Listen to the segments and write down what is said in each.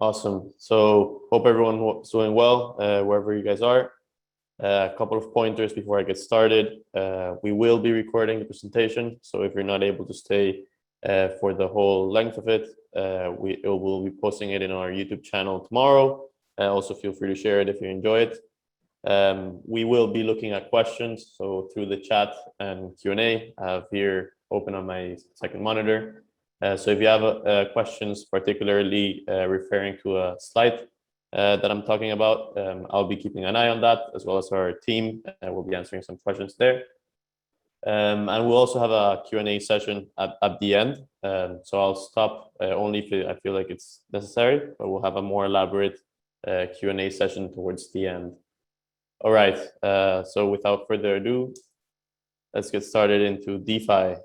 Awesome. So hope everyone is doing well wherever you guys are. A couple of pointers before I get started. We will be recording the presentation, so if you're not able to stay for the whole length of it, we will be posting it in our YouTube channel tomorrow. Also, feel free to share it if you enjoy it. We will be looking at questions, so through the chat and Q&A, I have here open on my second monitor. So if you have questions, particularly referring to a slide that I'm talking about, I'll be keeping an eye on that, as well as our team will be answering some questions there. And we'll also have a Q&A session at the end. So I'll stop only if I feel like it's necessary, but we'll have a more elaborate Q&A session towards the end. All right, so without further ado, let's get started into DeFi.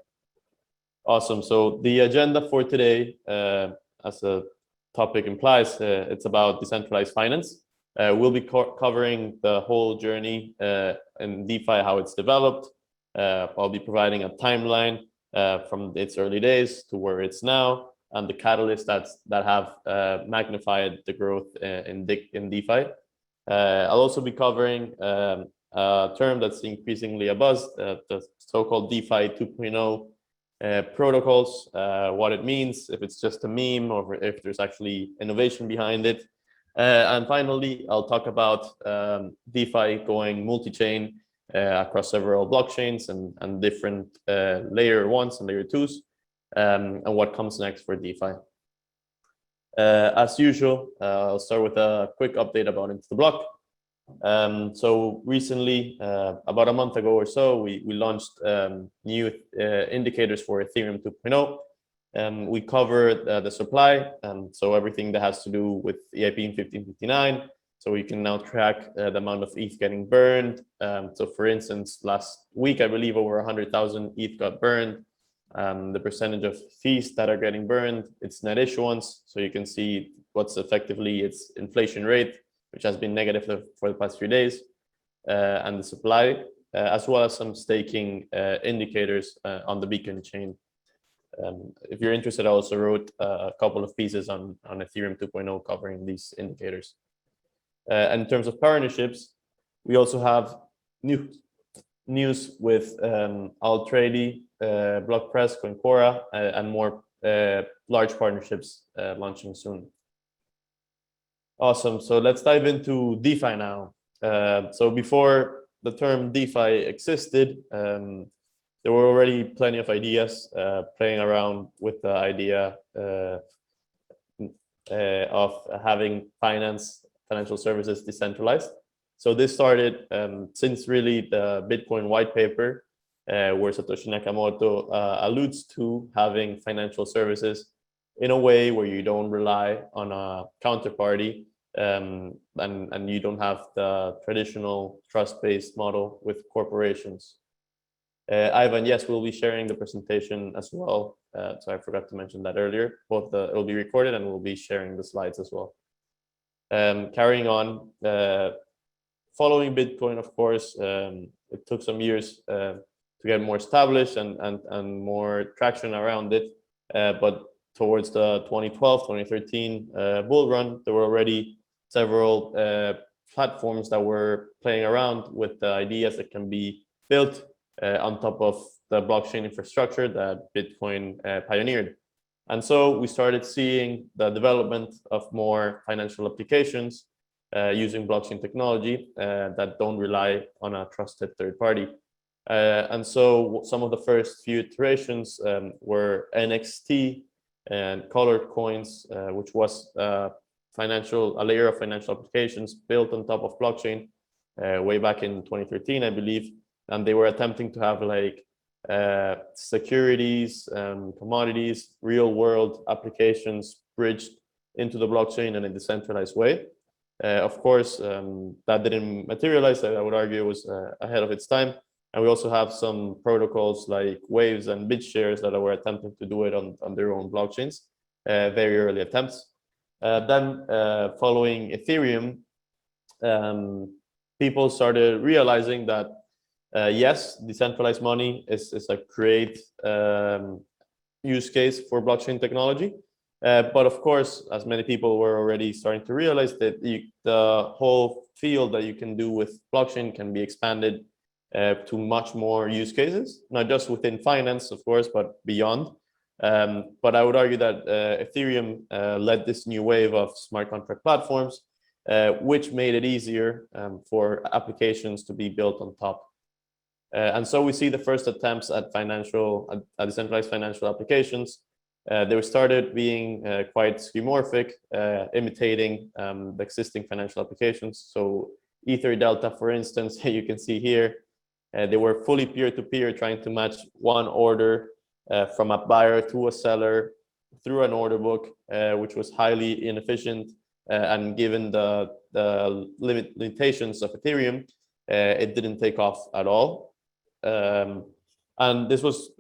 Awesome. So the agenda for today, as the topic implies, it's about decentralized finance. We'll be covering the whole journey in DeFi, how it's developed. I'll be providing a timeline from its early days to where it's now, and the catalysts that have magnified the growth in DeFi. I'll also be covering a term that's increasingly abuzz, the so-called DeFi 2.0 protocols, what it means, if it's just a meme or if there's actually innovation behind it. And finally, I'll talk about DeFi going multi-chain across several blockchains and different layer ones and layer twos, and what comes next for DeFi. As usual, I'll start with a quick update about Into the Block. So recently, about a month ago or so, we launched new indicators for Ethereum 2.0. We covered the supply, so everything that has to do with EIP in 1559. So you can now track the amount of ETH getting burned. So for instance, last week, I believe over 100,000 ETH got burned. The percentage of fees that are getting burned, its net issuance. So you can see what's effectively its inflation rate, which has been negative for the past few days, and the supply, as well as some staking indicators on the Beacon chain. If you're interested, I also wrote a couple of pieces on Ethereum 2.0 covering these indicators. And in terms of partnerships, we also have news with Altrady, BlockPress, Coincora, and more large partnerships launching soon. Awesome. So let's dive into DeFi now. So before the term DeFi existed, there were already plenty of ideas playing around with the idea of having financial services decentralized. So this started since really the Bitcoin white paper, where Satoshi Nakamoto alludes to having financial services in a way where you don't rely on a counterparty, and you don't have the traditional trust-based model with corporations. Ivan, yes, we'll be sharing the presentation as well. So I forgot to mention that earlier. Both it will be recorded and we'll be sharing the slides as well. Carrying on, following Bitcoin, of course, it took some years to get more established and more traction around it. But towards the 2012, 2013 bull run, there were already several platforms that were playing around with the ideas that can be built on top of the blockchain infrastructure that Bitcoin pioneered. And so we started seeing the development of more financial applications using blockchain technology that don't rely on a trusted third party. And so some of the first few iterations were NXT and colored coins, which was a layer of financial applications built on top of blockchain way back in 2013, I believe. And they were attempting to have like securities, commodities, real world applications bridged into the blockchain in a decentralized way. Of course, that didn't materialize. I would argue it was ahead of its time. And we also have some protocols like Waves and BitShares that were attempting to do it on their own blockchains, very early attempts. Then following Ethereum, people started realizing that yes, decentralized money is a great use case for blockchain technology, But of course, as many people were already starting to realize, that the whole field that you can do with blockchain can be expanded to much more use cases, not just within finance, of course, but beyond. But I would argue that Ethereum led this new wave of smart contract platforms, which made it easier for applications to be built on top. And so we see the first attempts at decentralized financial applications. They started being quite skeuomorphic, imitating the existing financial applications. So Ether Delta, for instance, you can see here, they were fully peer-to-peer, trying to match one order from a buyer to a seller through an order book, which was highly inefficient. And given the limitations of Ethereum, it didn't take off at all. And this was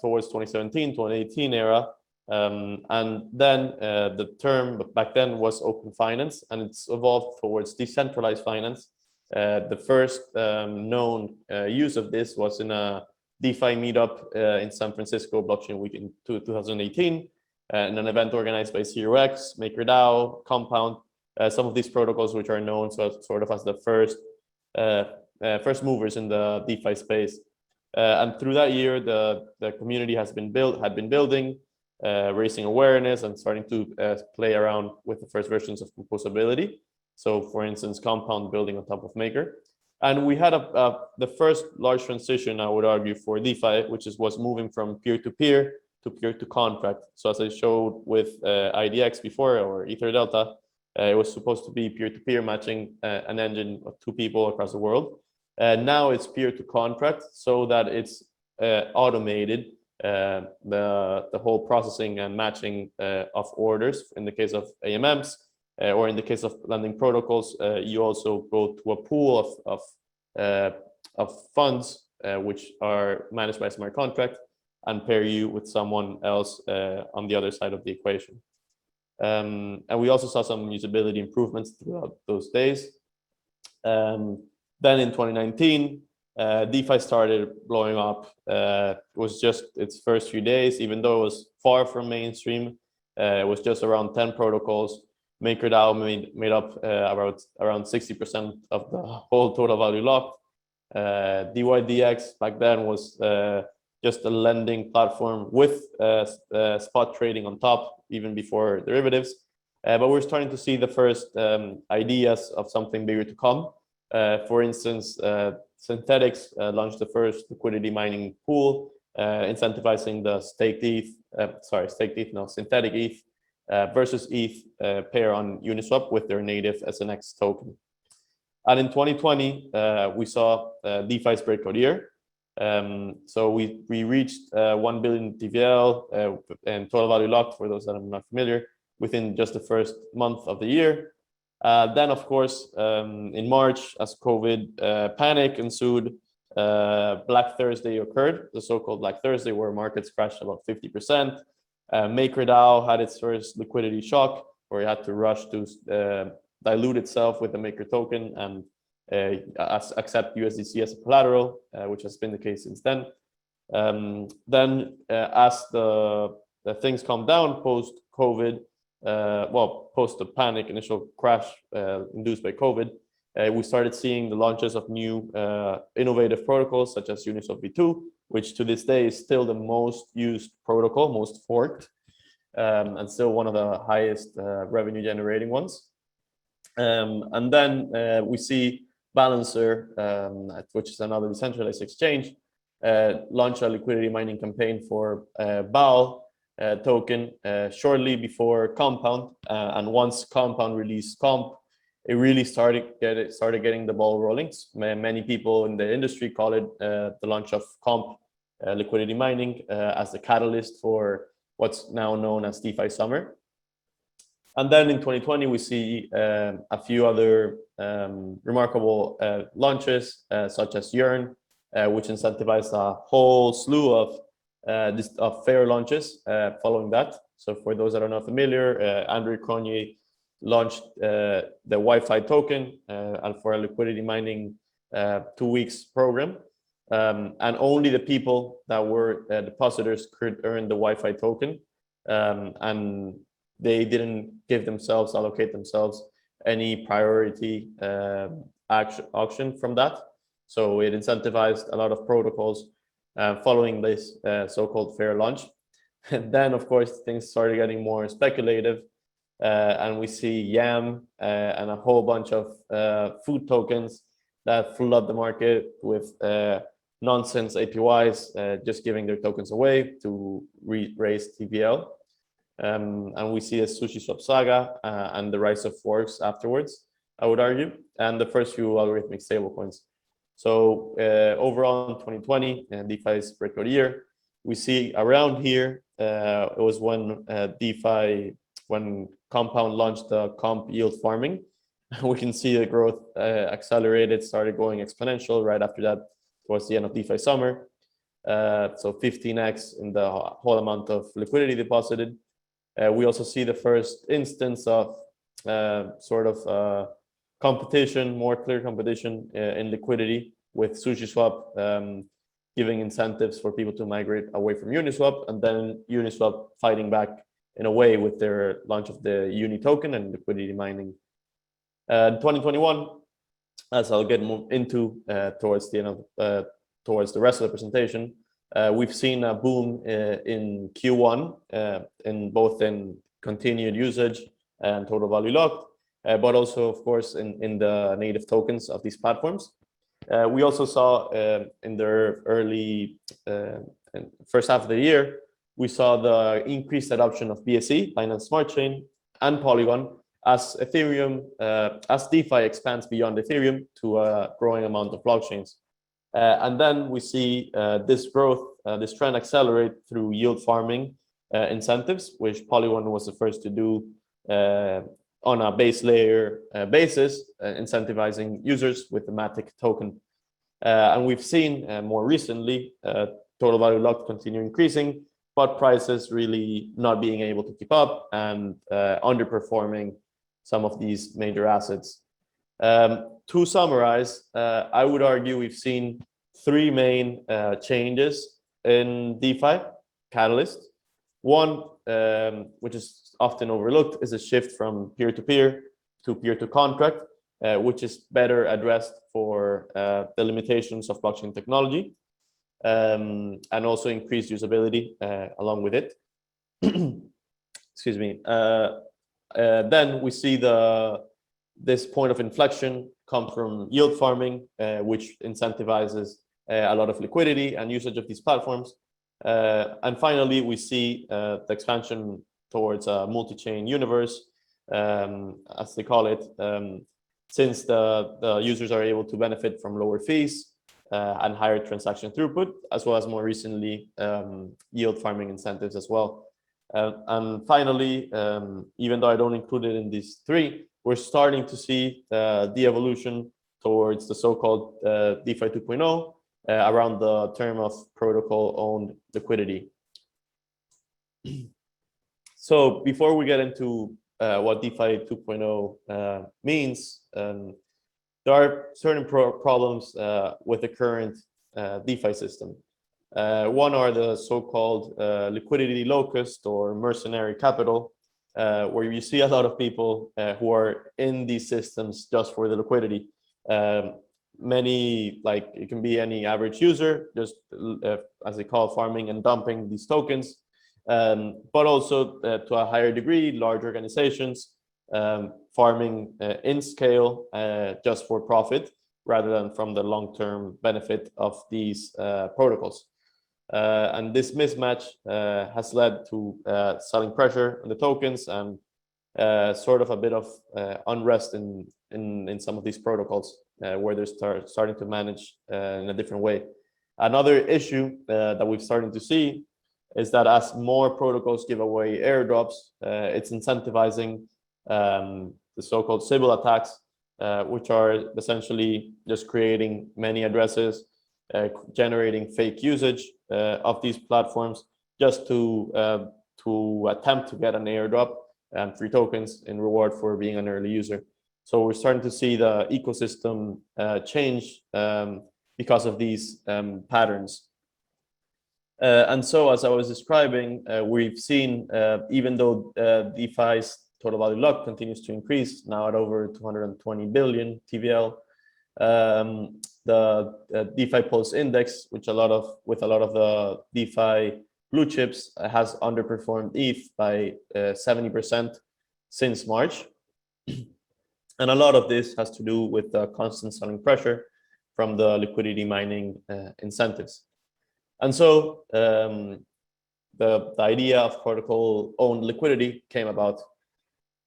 towards 2017, 2018 era. And then the term back then was open finance, and it's evolved towards decentralized finance. The first known use of this was in a DeFi meetup in San Francisco Blockchain Week in 2018, in an event organized by ZeroX, MakerDAO, Compound, some of these protocols which are known sort of as the first movers in the DeFi space. And through that year, the community had been building, raising awareness, and starting to play around with the first versions of composability. So, for instance, Compound building on top of Maker. And we had the first large transition, I would argue, for DeFi, which was moving from peer-to-peer to peer-to-contract. So as I showed with IDX before, or Ether Delta, it was supposed to be peer-to-peer, matching an engine of two people across the world. Now it's peer-to-contract, so that it's automated, the whole processing and matching of orders. In the case of AMMs, or in the case of lending protocols, you also go to a pool of funds which are managed by a smart contract, and pair you with someone else on the other side of the equation. And we also saw some usability improvements throughout those days. Then in 2019, DeFi started blowing up. It was just its first few days, even though it was far from mainstream. It was just around 10 protocols. MakerDAO made up around 60% of the whole total value locked. DYDX back then was just a lending platform with spot trading on top, even before derivatives. But we're starting to see the first ideas of something bigger to come. For instance, Synthetics launched the first liquidity mining pool, incentivizing the synthetic ETH versus ETH pair on Uniswap with their native SNX token. And in 2020, we saw DeFi's breakout year. So we reached 1 billion TVL and total value locked, for those that are not familiar, within just the first month of the year. Then, of course, in March, as COVID panic ensued, Black Thursday occurred, the so-called Black Thursday, where markets crashed about 50%. MakerDAO had its first liquidity shock, where it had to rush to dilute itself with the Maker token and accept USDC as a collateral, which has been the case since then. Then, as the things calm down post-COVID, post the panic initial crash induced by COVID, we started seeing the launches of new innovative protocols such as Uniswap v2, which to this day is still the most used protocol, most forked, and still one of the highest revenue generating ones. And then we see Balancer, which is another decentralized exchange, launch a liquidity mining campaign for BAL token shortly before Compound, and once Compound released Comp, it really started getting the ball rolling. Many people in the industry call it the launch of Comp liquidity mining as the catalyst for what's now known as DeFi Summer. And then in 2020, we see a few other remarkable launches, such as Yearn, which incentivized a whole slew of fair launches following that. So for those that are not familiar, Andrew Cronje launched the Wi-Fi token and for a liquidity mining 2 weeks program. And only the people that were depositors could earn the Wi-Fi token. And they didn't allocate themselves any priority auction from that. So it incentivized a lot of protocols following this so-called fair launch. And then, of course, things started getting more speculative, and we see YAM and a whole bunch of food tokens that flood the market with nonsense APYs, just giving their tokens away to raise TVL. And we see a SushiSwap saga and the rise of forks afterwards, I would argue, and the first few algorithmic stablecoins. So overall in 2020, DeFi's record year, we see around here, it was when when Compound launched the comp yield farming. We can see the growth accelerated, started going exponential right after that, towards the end of DeFi summer. So 15x in the whole amount of liquidity deposited. We also see the first instance of competition, more clear competition in liquidity, with SushiSwap giving incentives for people to migrate away from Uniswap, and then Uniswap fighting back in a way with their launch of the Uni token and liquidity mining. 2021, as I'll get into towards the end of towards the rest of the presentation, we've seen a boom in Q1 in both in continued usage and total value locked, but also, of course, in the native tokens of these platforms. We also saw in the early first half of the year, we saw the increased adoption of BSC, Binance Smart Chain, and Polygon as Ethereum, as DeFi expands beyond Ethereum to a growing amount of blockchains. And then we see this growth, this trend accelerate through yield farming incentives, which Polygon was the first to do on a base layer basis, incentivizing users with the Matic token. And we've seen more recently total value locked continue increasing, but prices really not being able to keep up and underperforming some of these major assets. To summarize, I would argue we've seen three main changes in DeFi catalysts. One, which is often overlooked, is a shift from peer-to-peer to peer-to-contract, which is better addressed for the limitations of blockchain technology, and also increased usability along with it. Excuse me. Then we see this point of inflection come from yield farming, which incentivizes a lot of liquidity and usage of these platforms. And finally, we see the expansion towards a multi-chain universe, as they call it, since the users are able to benefit from lower fees and higher transaction throughput, as well as more recently yield farming incentives as well. And finally, even though I don't include it in these three, we're starting to see the evolution towards the so-called DeFi 2.0 around the term of protocol-owned liquidity. So before we get into what DeFi 2.0 means, there are certain problems with the current DeFi system. One are the so-called liquidity locust or mercenary capital, where you see a lot of people who are in these systems just for the liquidity. Many, like it can be any average user, just as they call farming and dumping these tokens, but also to a higher degree, large organizations farming in scale just for profit rather than from the long-term benefit of these protocols. And this mismatch has led to selling pressure on the tokens and sort of a bit of unrest in some of these protocols where they're starting to manage in a different way. Another issue that we've started to see is that as more protocols give away airdrops, it's incentivizing the so-called Sybil attacks, which are essentially just creating many addresses, generating fake usage of these platforms just to attempt to get an airdrop and free tokens in reward for being an early user. So we're starting to see the ecosystem change because of these patterns. And so, as I was describing, we've seen, even though DeFi's total value locked continues to increase, now at over 220 billion TVL, the DeFi Pulse Index, with a lot of the DeFi blue chips, has underperformed ETH by 70% since March. And a lot of this has to do with the constant selling pressure from the liquidity mining incentives. And so the idea of protocol-owned liquidity came about.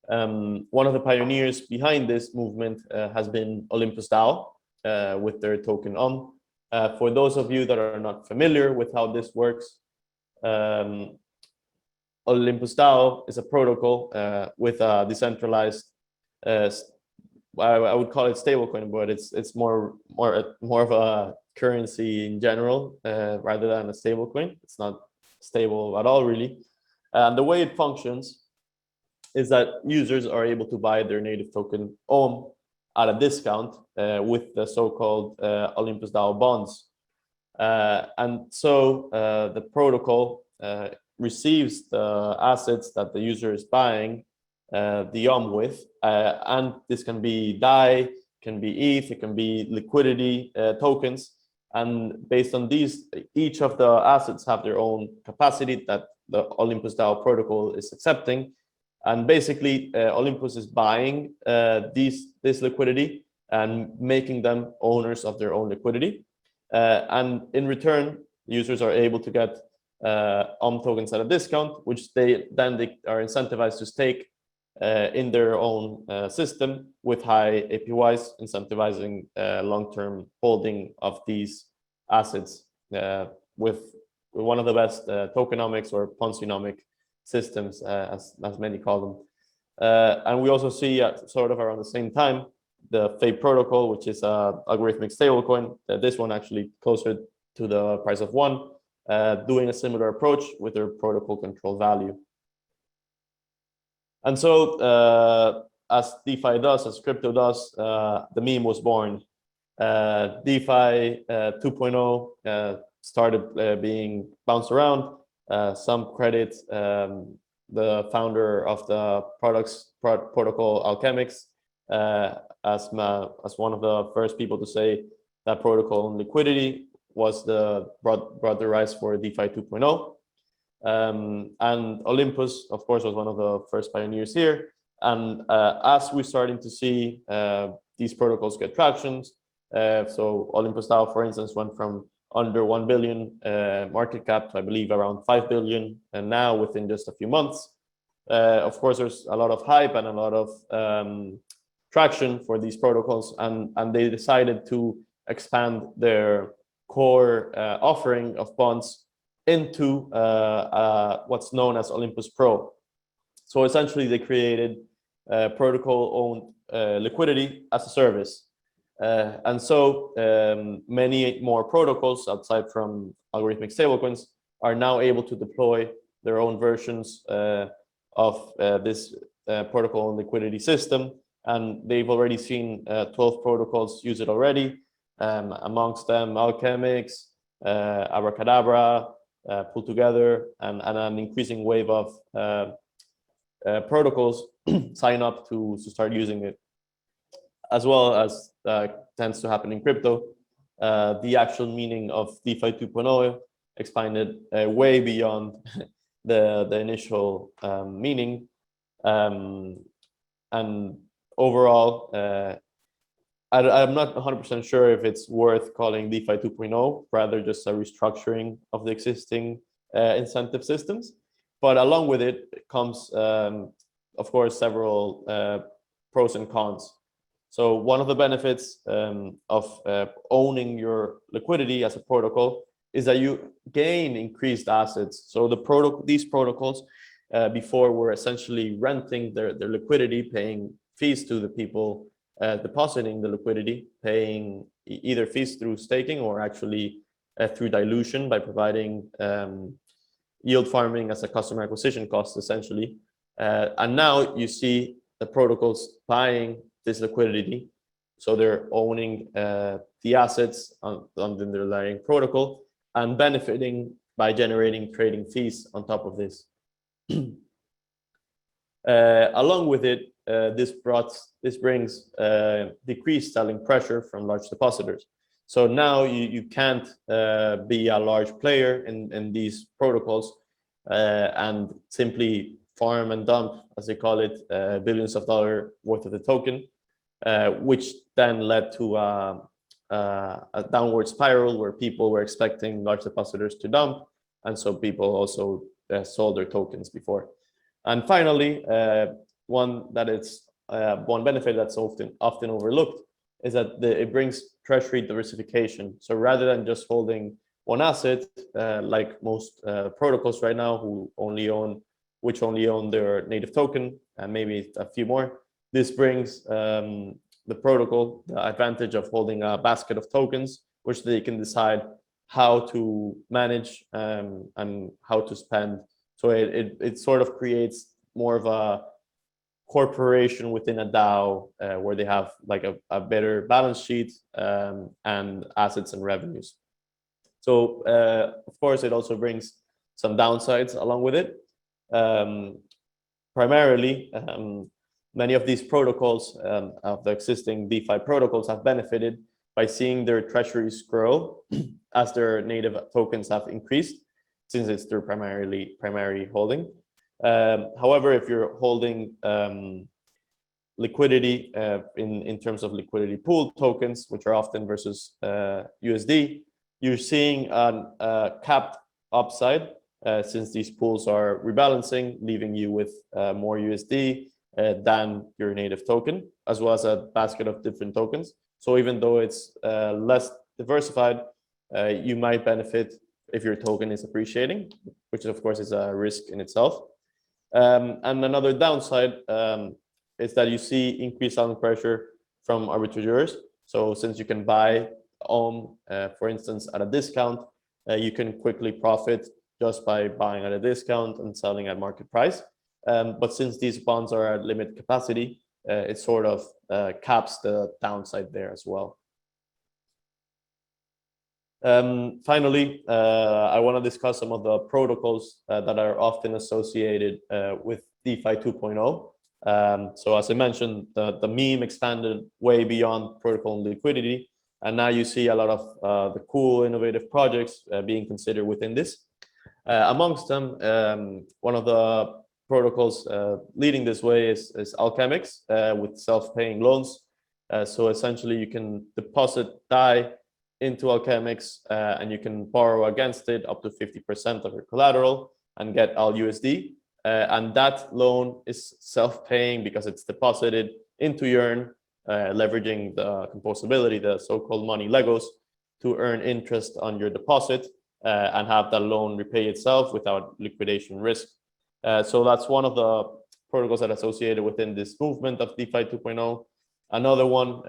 One of the pioneers behind this movement has been Olympus DAO with their token OM. For those of you that are not familiar with how this works, Olympus DAO is a protocol with a decentralized, I would call it stablecoin, but it's more of a currency in general rather than a stablecoin. It's not stable at all, really. And the way it functions is that users are able to buy their native token OM at a discount with the so-called Olympus DAO bonds. And so the protocol receives the assets that the user is buying the OM with, and this can be DAI, can be ETH, it can be liquidity tokens. And based on these, each of the assets have their own capacity that the Olympus DAO protocol is accepting. And basically, Olympus is buying this liquidity and making them owners of their own liquidity. And in return, users are able to get OM tokens at a discount, which they are incentivized to stake in their own system with high APYs, incentivizing long-term holding of these assets with one of the best tokenomics or Ponzi-nomic systems, as many call them. And we also see sort of around the same time the DeFi protocol, which is a algorithmic stablecoin. This one actually closer to the price of one, doing a similar approach with their protocol control value. And so, as DeFi does, as crypto does, the meme was born. DeFi 2.0 started being bounced around. Some credit the founder of the protocol Alchemics as one of the first people to say that protocol and liquidity was brought the rise for DeFi 2.0. And Olympus, of course, was one of the first pioneers here. And as we're starting to see these protocols get traction, so Olympus DAO, for instance, went from under 1 billion market cap to, I believe, around 5 billion, and now within just a few months. Of course, there's a lot of hype and a lot of traction for these protocols, and they decided to expand their core offering of bonds into what's known as Olympus Pro. So essentially, they created protocol-owned liquidity as a service. And so many more protocols outside from algorithmic stablecoins are now able to deploy their own versions of this protocol liquidity system. And they've already seen 12 protocols use it already, amongst them Alchemics, Abracadabra, Pull Together, and an increasing wave of protocols sign up to start using it. As well as tends to happen in crypto, the actual meaning of DeFi 2.0 expanded way beyond the initial meaning. And overall, I'm not 100% sure if it's worth calling DeFi 2.0, rather just a restructuring of the existing incentive systems. But along with it comes, of course, several pros and cons. So one of the benefits of owning your liquidity as a protocol is that you gain increased assets. So these protocols before were essentially renting their liquidity, paying fees to the people depositing the liquidity, paying either fees through staking or actually through dilution by providing yield farming as a customer acquisition cost, essentially. And now you see the protocols buying this liquidity. So they're owning the assets on the underlying protocol and benefiting by generating trading fees on top of this. Along with it, this brings decreased selling pressure from large depositors. So now you can't be a large player in these protocols and simply farm and dump, as they call it, billions of dollars worth of the token, which then led to a downward spiral where people were expecting large depositors to dump, and so people also sold their tokens before. And finally, one benefit that's often overlooked is that it brings treasury diversification. So rather than just holding one asset, like most protocols right now, which only own their native token and maybe a few more, this brings the protocol the advantage of holding a basket of tokens, which they can decide how to manage and how to spend. So it sort of creates more of a corporation within a DAO where they have like a better balance sheet and assets and revenues. So of course, it also brings some downsides along with it. Primarily, many of these protocols of the existing DeFi protocols have benefited by seeing their treasuries grow as their native tokens have increased, since it's their primary holding. However, if you're holding liquidity in terms of liquidity pool tokens, which are often versus USD, you're seeing a capped upside since these pools are rebalancing, leaving you with more USD than your native token, as well as a basket of different tokens. So even though it's less diversified, you might benefit if your token is appreciating, which of course is a risk in itself. And another downside is that you see increased selling pressure from arbitrageurs. So since you can buy for instance, at a discount, you can quickly profit just by buying at a discount and selling at market price. But since these bonds are at limit capacity, it sort of caps the downside there as well. Finally, I want to discuss some of the protocols that are often associated with DeFi 2.0. So as I mentioned, the meme expanded way beyond protocol and liquidity, and now you see a lot of the cool, innovative projects being considered within this. Amongst them, one of the protocols leading this way is Alchemix with self-paying loans. So essentially, you can deposit DAI into Alchemix and you can borrow against it up to 50% of your collateral and get ALL-USD. And that loan is self-paying because it's deposited into Yearn, leveraging the composability, the so-called money Legos, to earn interest on your deposit and have that loan repay itself without liquidation risk. So that's one of the protocols that are associated within this movement of DeFi 2.0. Another one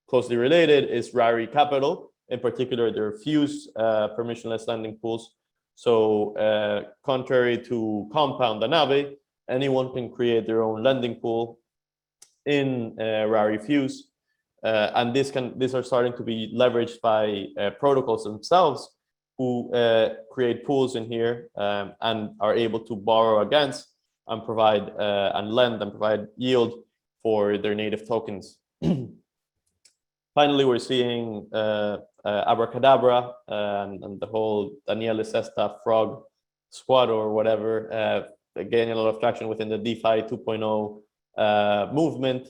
closely related is Rari Capital, in particular their Fuse permissionless lending pools. So contrary to Compound and Aave, anyone can create their own lending pool in Rari Fuse. And these are starting to be leveraged by protocols themselves who create pools in here and are able to borrow against and provide and lend and provide yield for their native tokens. Finally, we're seeing Abracadabra and the whole Daniele Sesta frog squad or whatever gaining a lot of traction within the DeFi 2.0 movement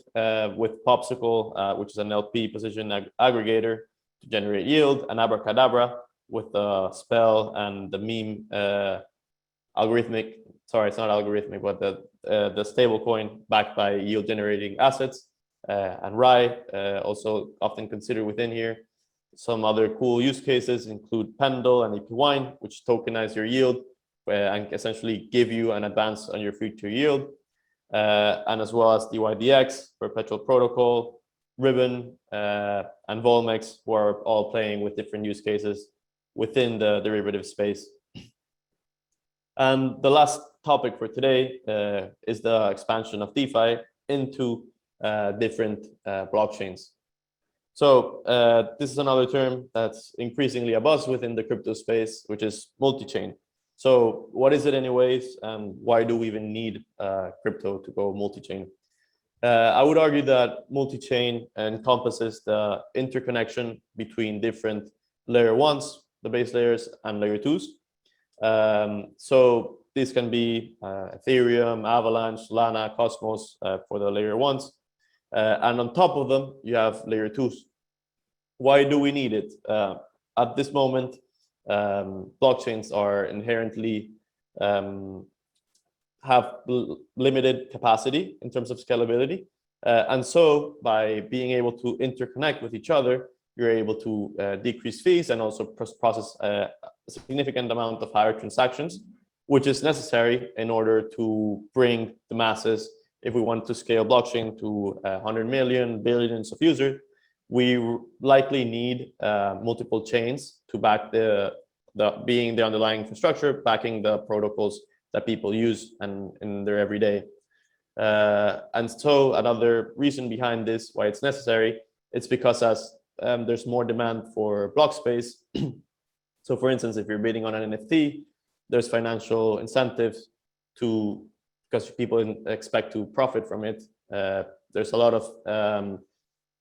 with Popsicle, which is an LP position aggregator to generate yield, and Abracadabra with the spell and the meme algorithmic, sorry, it's not algorithmic, but the stable coin backed by yield generating assets. And Rai, also often considered within here. Some other cool use cases include Pendle and APWine, which tokenize your yield and essentially give you an advance on your future yield. And as well as DYDX, Perpetual Protocol, Ribbon, and Volmex, who are all playing with different use cases within the derivative space. And the last topic for today is the expansion of DeFi into different blockchains. So this is another term that's increasingly a buzz within the crypto space, which is multi-chain. So what is it anyways, and why do we even need crypto to go multi-chain? I would argue that multi-chain encompasses the interconnection between different layer ones, the base layers, and layer twos. So these can be Ethereum, Avalanche, Lana, Cosmos for the layer ones. And on top of them, you have layer twos. Why do we need it? At this moment, blockchains are inherently have limited capacity in terms of scalability. And so by being able to interconnect with each other, you're able to decrease fees and also process a significant amount of higher transactions, which is necessary in order to bring the masses. If we want to scale blockchain to 100 million, billions of users, we likely need multiple chains to back being the underlying infrastructure, backing the protocols that people use and in their everyday. And so another reason behind this, why it's necessary, it's because as there's more demand for block space. So for instance, if you're bidding on an NFT, there's financial incentives because people expect to profit from it. There's a lot of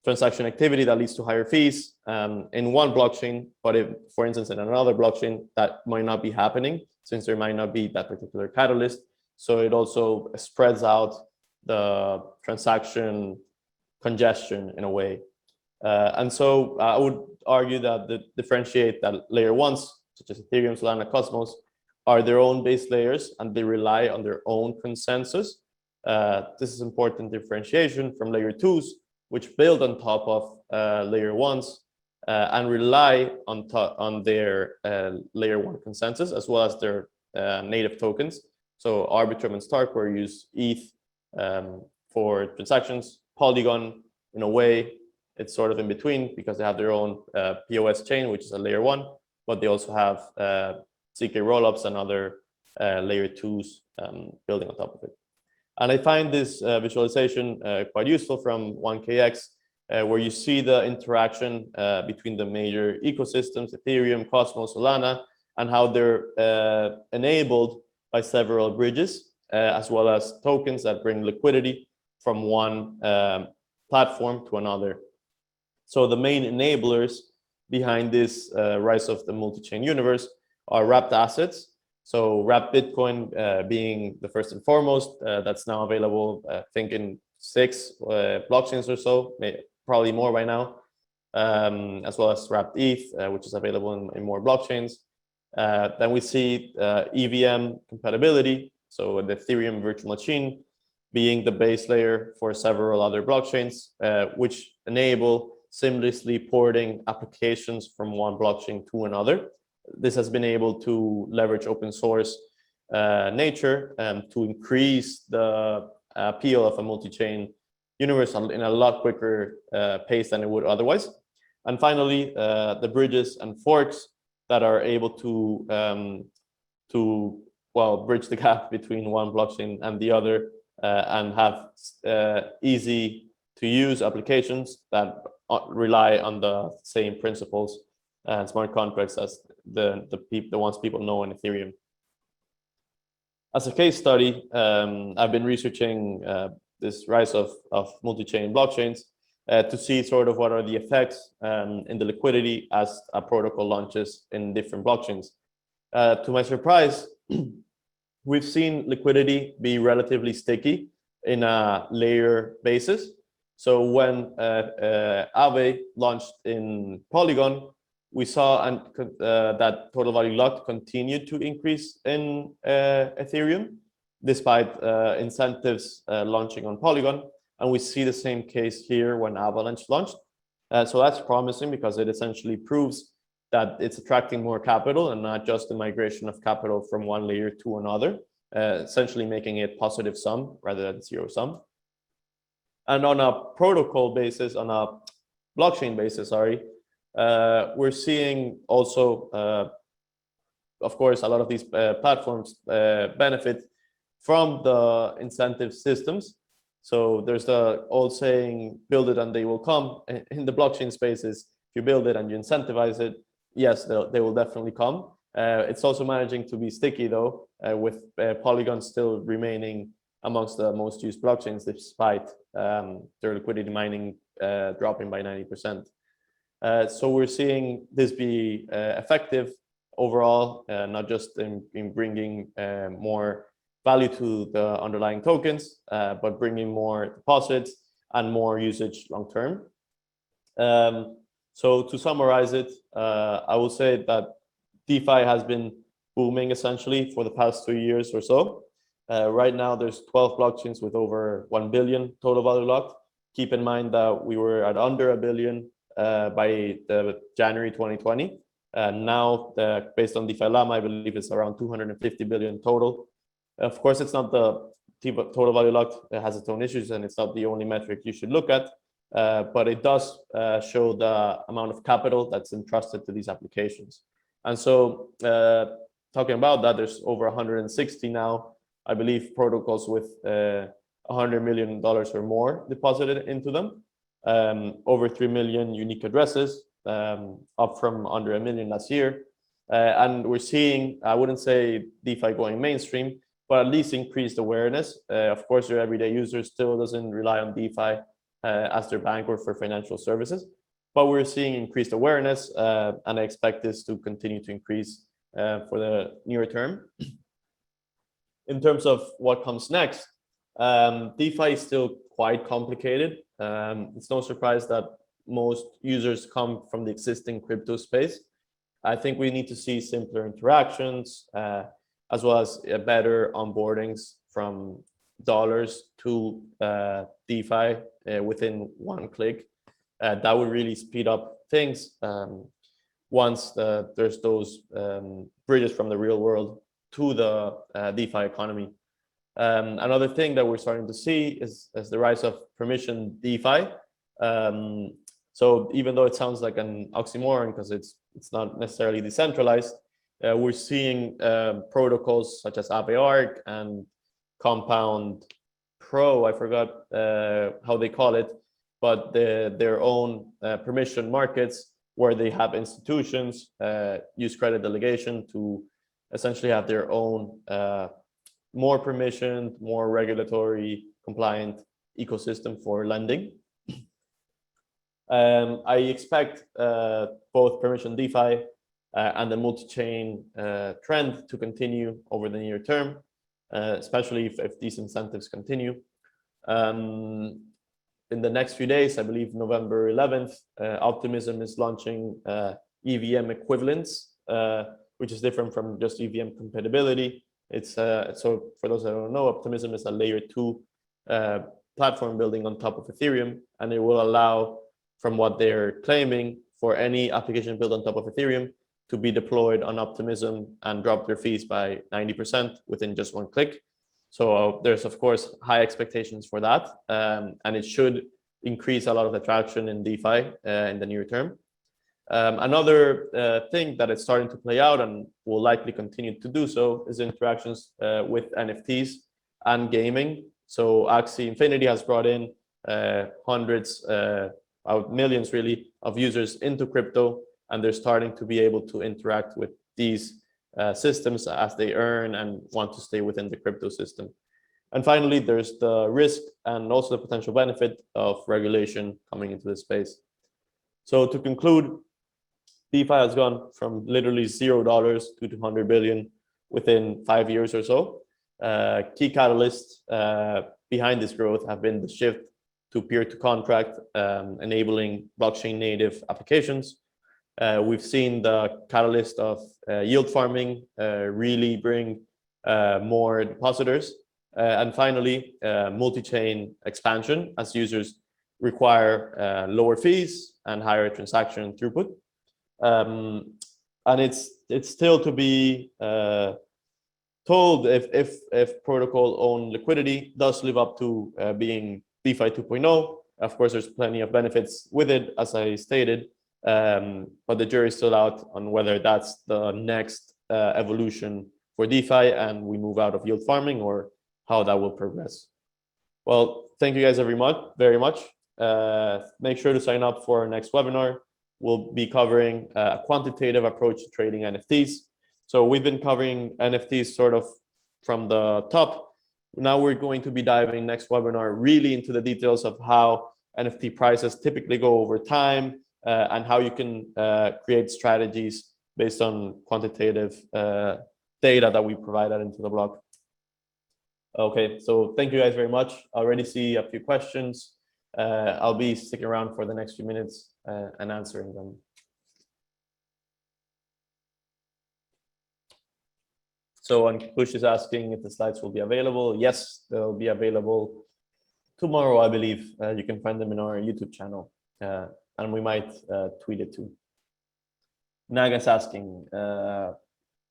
transaction activity that leads to higher fees in one blockchain, but if, for instance, in another blockchain, that might not be happening since there might not be that particular catalyst. So it also spreads out the transaction congestion in a way. And so I would argue that the differentiate that layer ones, such as Ethereum, Solana, Cosmos, are their own base layers and they rely on their own consensus. This is important differentiation from layer twos, which build on top of layer ones and rely on their layer one consensus as well as their native tokens. So Arbitrum and Starkware use ETH for transactions. Polygon, in a way, it's sort of in between because they have their own POS chain, which is a layer one, but they also have CK rollups and other layer twos building on top of it. And I find this visualization quite useful from 1KX, where you see the interaction between the major ecosystems, Ethereum, Cosmos, Solana, and how they're enabled by several bridges, as well as tokens that bring liquidity from one platform to another. So the main enablers behind this rise of the multi-chain universe are wrapped assets. So wrapped Bitcoin being the first and foremost, that's now available, I think in 6 blockchains or so, probably more by now, as well as wrapped ETH, which is available in more blockchains. Then we see EVM compatibility, so the Ethereum virtual machine being the base layer for several other blockchains, which enable seamlessly porting applications from one blockchain to another. This has been able to leverage open source nature to increase the appeal of a multi-chain universe in a lot quicker pace than it would otherwise. And finally, the bridges and forks that are able to bridge the gap between one blockchain and the other and have easy to use applications that rely on the same principles and smart contracts as the ones people know in Ethereum. As a case study, I've been researching this rise of multi-chain blockchains to see sort of what are the effects in the liquidity as a protocol launches in different blockchains. To my surprise, we've seen liquidity be relatively sticky in a layer basis. So when Aave launched in Polygon, we saw that total value locked continued to increase in Ethereum, despite incentives launching on Polygon. And we see the same case here when Avalanche launched. So that's promising because it essentially proves that it's attracting more capital and not just the migration of capital from one layer to another, essentially making it positive sum rather than zero sum. And on a protocol basis, on a blockchain basis, we're seeing also, of course, a lot of these platforms benefit from the incentive systems. So there's the old saying, build it and they will come. In the blockchain spaces, if you build it and you incentivize it, yes, they will definitely come. It's also managing to be sticky though, with Polygon still remaining amongst the most used blockchains despite their liquidity mining dropping by 90%. So we're seeing this be effective overall, not just in bringing more value to the underlying tokens, but bringing more deposits and more usage long term. So to summarize it, I will say that DeFi has been booming essentially for the past 2 years or so. Right now, there's 12 blockchains with over 1 billion total value locked. Keep in mind that we were at under 1 billion by the January 2020. Now, based on DeFi Llama, I believe it's around 250 billion total. Of course, it's not the total value locked. It has its own issues, and it's not the only metric you should look at. But it does show the amount of capital that's entrusted to these applications. And so, talking about that, there's over 160 now, I believe, protocols with $100 million or more deposited into them. Over 3 million unique addresses, up from under 1 million last year. And we're seeing, I wouldn't say DeFi going mainstream, but at least increased awareness. Of course, your everyday user still doesn't rely on DeFi as their bank or for financial services, but we're seeing increased awareness, and I expect this to continue to increase for the near term. In terms of what comes next, DeFi is still quite complicated. It's no surprise that most users come from the existing crypto space. I think we need to see simpler interactions, as well as better onboardings from dollars to DeFi within one click. That would really speed up things once there's those bridges from the real world to the DeFi economy. Another thing that we're starting to see is the rise of permission DeFi. So even though it sounds like an oxymoron because it's not necessarily decentralized, we're seeing protocols such as Aave and Compound Pro, I forgot how they call it, but their own permission markets where they have institutions use credit delegation to essentially have their own more permissioned, more regulatory compliant ecosystem for lending. I expect both permission DeFi and the multi-chain trend to continue over the near term, especially if these incentives continue. In the next few days, I believe November 11th, Optimism is launching EVM equivalents, which is different from just EVM compatibility. It's so for those that don't know, Optimism is a layer 2 platform building on top of Ethereum, and it will allow, from what they're claiming, for any application built on top of Ethereum to be deployed on Optimism and drop their fees by 90% within just one click. So there's, of course, high expectations for that, and it should increase a lot of attraction in DeFi in the near term. Another thing that is starting to play out and will likely continue to do so is interactions with NFTs and gaming. So Axie Infinity has brought in hundreds, millions really, of users into crypto, and they're starting to be able to interact with these systems as they earn and want to stay within the crypto system. And finally, there's the risk and also the potential benefit of regulation coming into this space. So to conclude, DeFi has gone from literally $0 to 200 billion within 5 years or so. Key catalysts behind this growth have been the shift to peer-to-contract, enabling blockchain native applications. We've seen the catalyst of yield farming really bring more depositors. And finally, multi-chain expansion as users require lower fees and higher transaction throughput. And it's still to be told if protocol owned liquidity does live up to being DeFi 2.0. Of course, there's plenty of benefits with it, as I stated, but the jury is still out on whether that's the next evolution for DeFi and we move out of yield farming, or how that will progress. Well, thank you guys very much. Make sure to sign up for our next webinar. We'll be covering a quantitative approach to trading NFTs. So we've been covering NFTs sort of from the top. Now we're going to be diving next webinar really into the details of how NFT prices typically go over time and how you can create strategies based on quantitative data that we provided into the blog. Okay, so thank you guys very much. I already see a few questions. I'll be sticking around for the next few minutes and answering them. So Ankush is asking if the slides will be available. Yes, they'll be available tomorrow, I believe. You can find them in our YouTube channel, and we might tweet it too. Naga's asking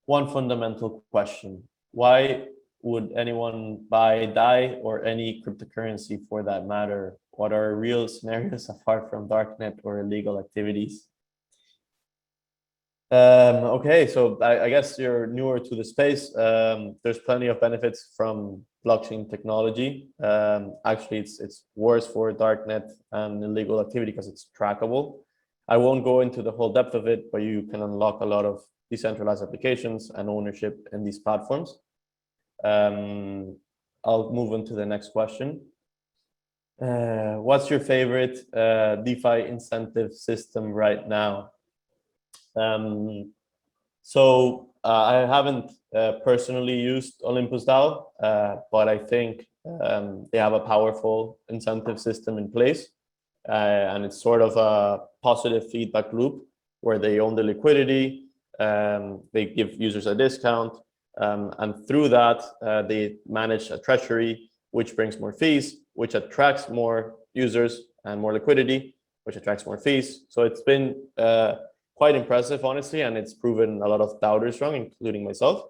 one fundamental question: why would anyone buy DAI or any cryptocurrency for that matter? What are real scenarios apart from darknet or illegal activities? Okay, so I guess you're newer to the space. There's plenty of benefits from blockchain technology. Actually, it's worse for darknet and illegal activity because it's trackable. I won't go into the whole depth of it, but you can unlock a lot of decentralized applications and ownership in these platforms. I'll move on to the next question. What's your favorite DeFi incentive system right now? So I haven't personally used Olympus DAO, but I think they have a powerful incentive system in place, and it's sort of a positive feedback loop where they own the liquidity, they give users a discount, and through that they manage a treasury, which brings more fees, which attracts more users and more liquidity, which attracts more fees. So it's been quite impressive, honestly, and it's proven a lot of doubters wrong, including myself.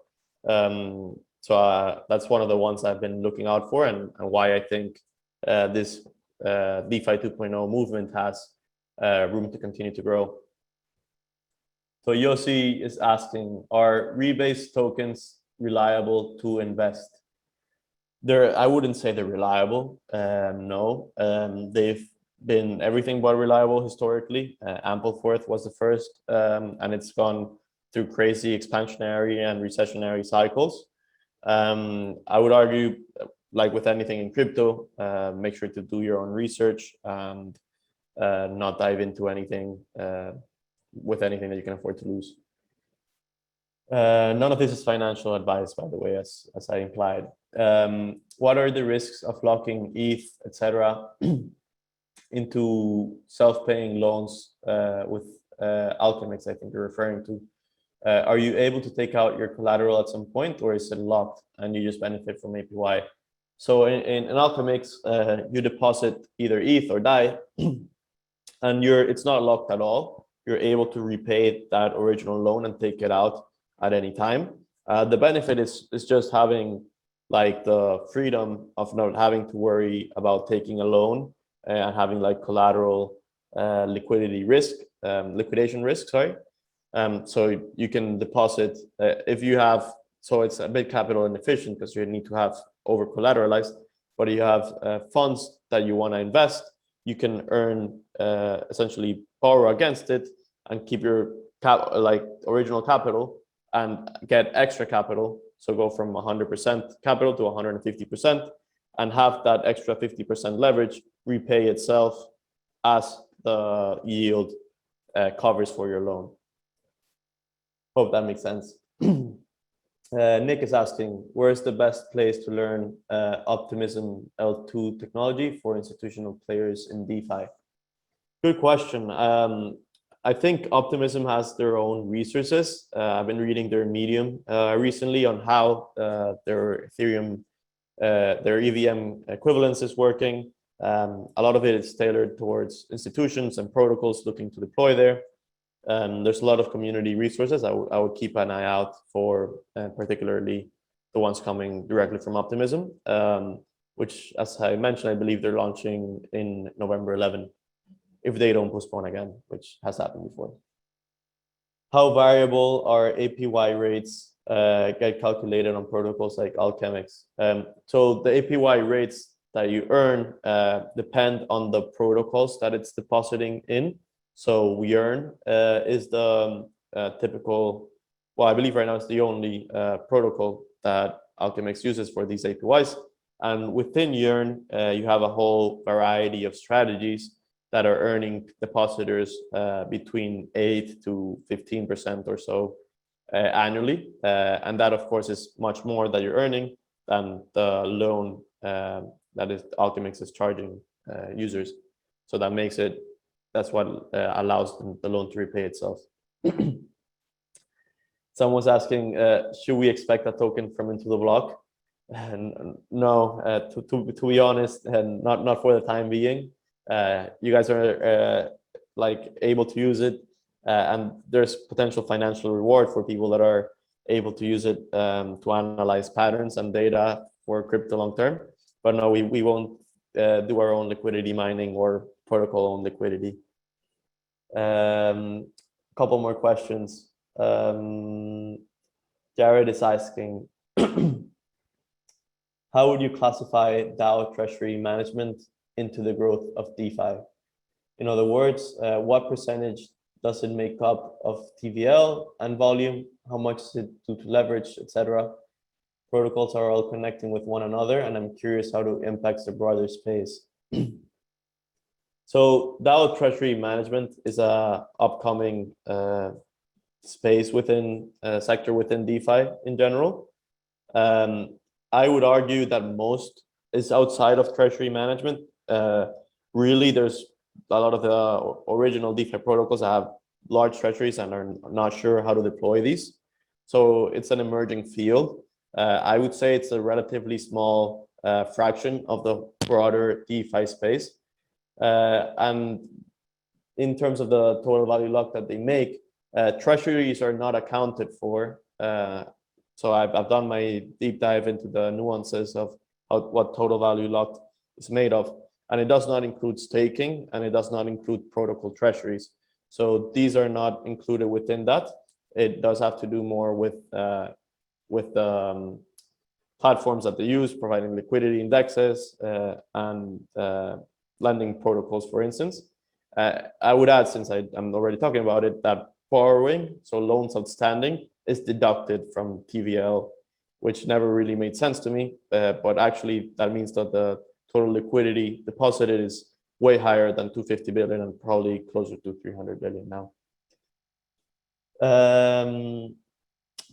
So that's one of the ones I've been looking out for, and why I think this DeFi 2.0 movement has room to continue to grow. So Yossi is asking, are rebase tokens reliable to invest? I wouldn't say they're reliable. No, they've been everything but reliable historically. Ampleforth was the first, and it's gone through crazy expansionary and recessionary cycles. I would argue, like with anything in crypto, make sure to do your own research and not dive into anything with anything that you can afford to lose. None of this is financial advice, by the way, as I implied. What are the risks of locking ETH, etc., into self-paying loans with Alchemix, I think you're referring to? Are you able to take out your collateral at some point, or is it locked and you just benefit from APY? So in Alchemix, you deposit either ETH or DAI, and it's not locked at all. You're able to repay that original loan and take it out at any time. The benefit is just having like the freedom of not having to worry about taking a loan and having like collateral liquidation risk, sorry. So you can deposit if you have, so it's a bit capital inefficient because you need to have over collateralized, but you have funds that you want to invest, you can earn essentially borrow against it and keep your original capital and get extra capital. So go from 100% capital to 150% and have that extra 50% leverage repay itself as the yield covers for your loan. Hope that makes sense. Nick is asking, where's the best place to learn Optimism L2 technology for institutional players in DeFi? Good question. I think Optimism has their own resources. I've been reading their Medium recently on how their Ethereum, their EVM equivalence is working. A lot of it is tailored towards institutions and protocols looking to deploy there. There's a lot of community resources. I would keep an eye out for, particularly the ones coming directly from Optimism, which, as I mentioned, I believe they're launching in November 11, if they don't postpone again, which has happened before. How variable are APY rates get calculated on protocols like Alchemix? So the APY rates that you earn depend on the protocols that it's depositing in. So we earn is the typical, well, I believe right now it's the only protocol that AlchemX uses for these APYs. And within Yearn, you have a whole variety of strategies that are earning depositors between 8 to 15% or so annually. And that, of course, is much more that you're earning than the loan that is AlchemX is charging users. So that makes it, that's what allows the loan to repay itself. Someone was asking, should we expect a token from Into the Block? And no, to be honest, and not for the time being. You guys are like able to use it, and there's potential financial reward for people that are able to use it to analyze patterns and data for crypto long term. But no, we won't do our own liquidity mining or protocol owned liquidity. Couple more questions. Jared is asking, how would you classify DAO Treasury Management into the growth of DeFi? In other words, what percentage does it make up of TVL and volume? How much is it due to leverage, etc.? Protocols are all connecting with one another, and I'm curious how it impacts the broader space. So DAO Treasury Management is a upcoming space within sector within DeFi in general. I would argue that most is outside of treasury management. Really, there's a lot of the original DeFi protocols that have large treasuries and are not sure how to deploy these. So it's an emerging field. I would say it's a relatively small fraction of the broader DeFi space. And in terms of the total value locked that they make, treasuries are not accounted for. So I've done my deep dive into the nuances of what total value locked is made of. And it does not include staking, and it does not include protocol treasuries. So these are not included within that. It does have to do more with the platforms that they use, providing liquidity indexes and lending protocols, for instance. I would add, since I'm already talking about it, that borrowing, so loans outstanding, is deducted from TVL, which never really made sense to me. But actually, that means that the total liquidity deposited is way higher than 250 billion and probably closer to 300 billion now.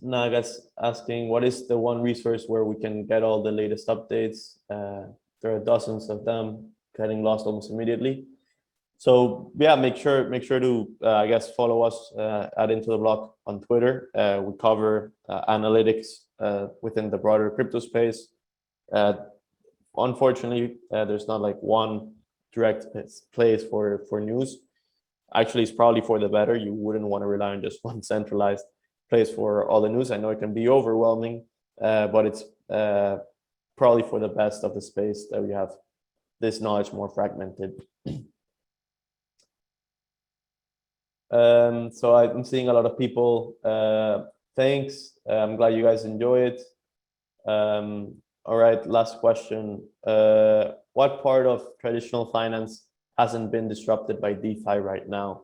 Now, I guess asking, what is the one resource where we can get all the latest updates? There are dozens of them, getting lost almost immediately. So yeah, make sure to I guess follow us at Into the Block on Twitter. We cover analytics within the broader crypto space. Unfortunately, there's not like one direct place for news. Actually, it's probably for the better. You wouldn't want to rely on just one centralized place for all the news. I know it can be overwhelming, but it's probably for the best of the space that we have this knowledge more fragmented. So I'm seeing a lot of people. Thanks. I'm glad you guys enjoy it. All right, last question. What part of traditional finance hasn't been disrupted by DeFi right now?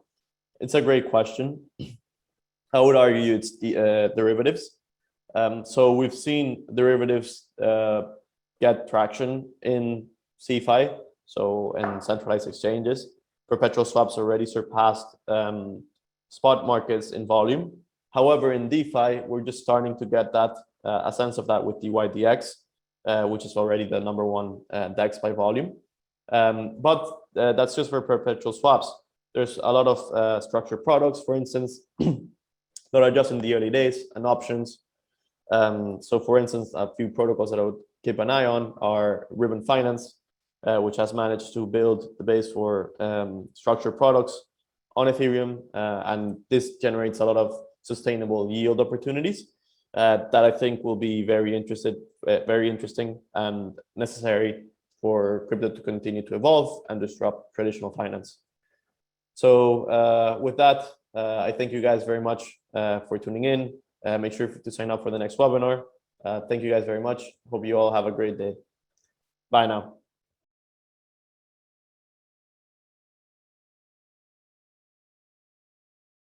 It's a great question. I would argue it's the derivatives. So we've seen derivatives get traction in CeFi, so in centralized exchanges. Perpetual swaps already surpassed spot markets in volume. However, in DeFi, we're just starting to get that a sense of that with DYDX, which is already the #1 DEX by volume. But that's just for perpetual swaps. There's a lot of structured products, for instance, that are just in the early days, and options. So for instance, a few protocols that I would keep an eye on are Ribbon Finance, which has managed to build the base for structured products on Ethereum. And this generates a lot of sustainable yield opportunities that I think will be very interesting and necessary for crypto to continue to evolve and disrupt traditional finance. So with that, I thank you guys very much for tuning in. Make sure to sign up for the next webinar. Thank you guys very much. Hope you all have a great day. Bye now.